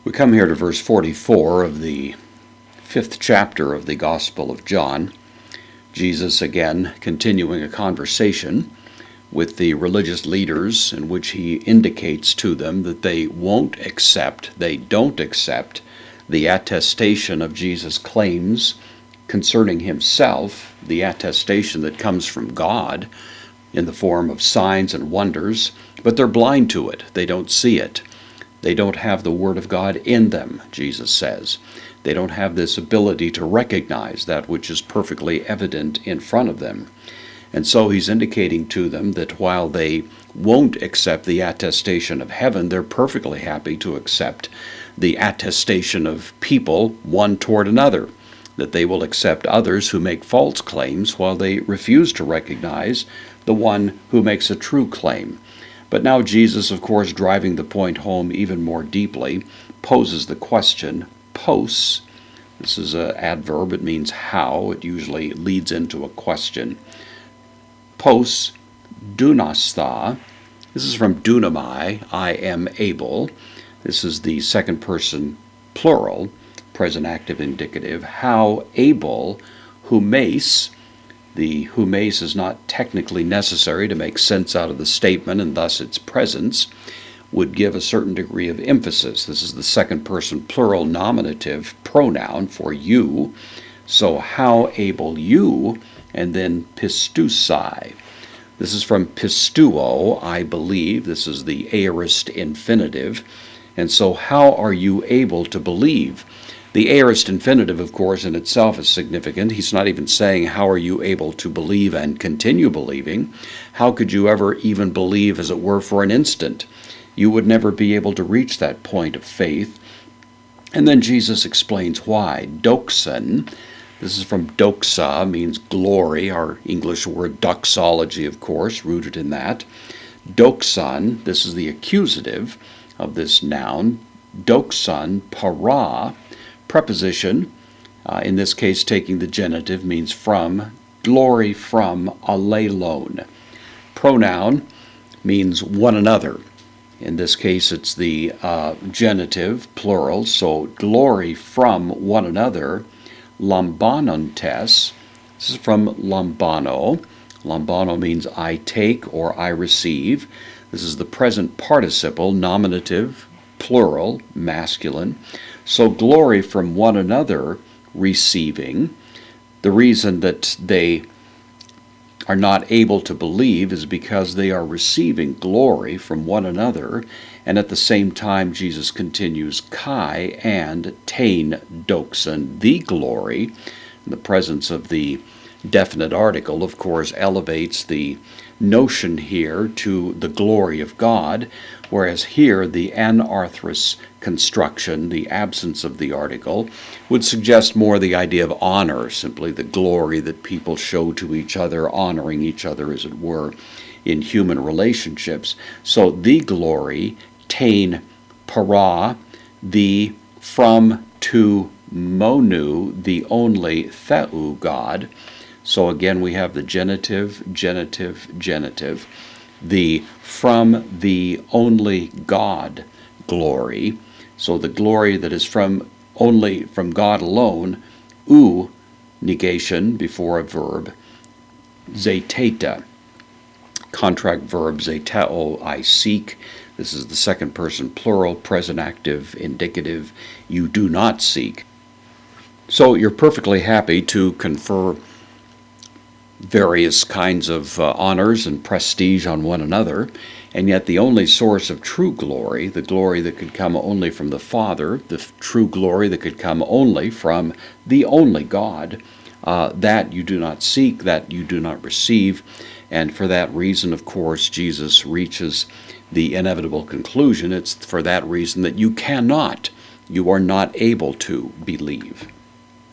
We come here to verse 44 of the 5th chapter of the Gospel of John. Jesus again continuing a conversation with the religious leaders in which he indicates to them that they don't accept the attestation of Jesus' claims concerning himself, the attestation that comes from God in the form of signs and wonders, but they're blind to it. They don't see it. They don't have the Word of God in them, Jesus says. They don't have this ability to recognize that which is perfectly evident in front of them. And so he's indicating to them that while they won't accept the attestation of heaven, they're perfectly happy to accept the attestation of people one toward another, that they will accept others who make false claims while they refuse to recognize the one who makes a true claim. But now Jesus, of course, driving the point home even more deeply, poses the question, pos. This is an adverb. It means how. It usually leads into a question. Pos dunastha. This is from dunamai, I am able. This is the second person plural, present active indicative. How able, humes. The humes is not technically necessary to make sense out of the statement, and thus its presence would give a certain degree of emphasis. This is the second person plural nominative pronoun for you. So how able you, and then pistusai. This is from pistuo, I believe. This is the aorist infinitive. And so how are you able to believe? The aorist infinitive, of course, in itself is significant. He's not even saying, how are you able to believe and continue believing? How could you ever even believe, as it were, for an instant? You would never be able to reach that point of faith. And then Jesus explains why. Doxan, this is from doxa, means glory, our English word doxology, of course, rooted in that. Doxan, this is the accusative of this noun. Doxan para, preposition, in this case taking the genitive, means from, glory from, alelon. Pronoun means one another. In this case it's the genitive, plural, so glory from one another. Lambanontes, this is from lambano. Lambano means I take or I receive. This is the present participle, nominative, plural, masculine. So glory from one another, receiving. The reason that they are not able to believe is because they are receiving glory from one another, and at the same time Jesus continues kai and tain doxan, the glory. The presence of the definite article, of course, elevates the notion here to the glory of God, whereas here the anarthrous construction, the absence of the article, would suggest more the idea of honor, simply the glory that people show to each other, honoring each other, as it were, in human relationships. So the glory, tain para, the from to monu, the only theou, God. So again we have the genitive, genitive, genitive. The from the only God glory. So the glory that is from only from God alone, negation before a verb, zeteta, contract verb zeteo, I seek. This is the second person plural, present active, indicative, you do not seek. So you're perfectly happy to confer various kinds of honors and prestige on one another, and yet the only source of true glory, the glory that could come only from the Father, the true glory that could come only from the only God, that you do not seek, that you do not receive. And for that reason, of course, Jesus reaches the inevitable conclusion. It's for that reason that you are not able to believe.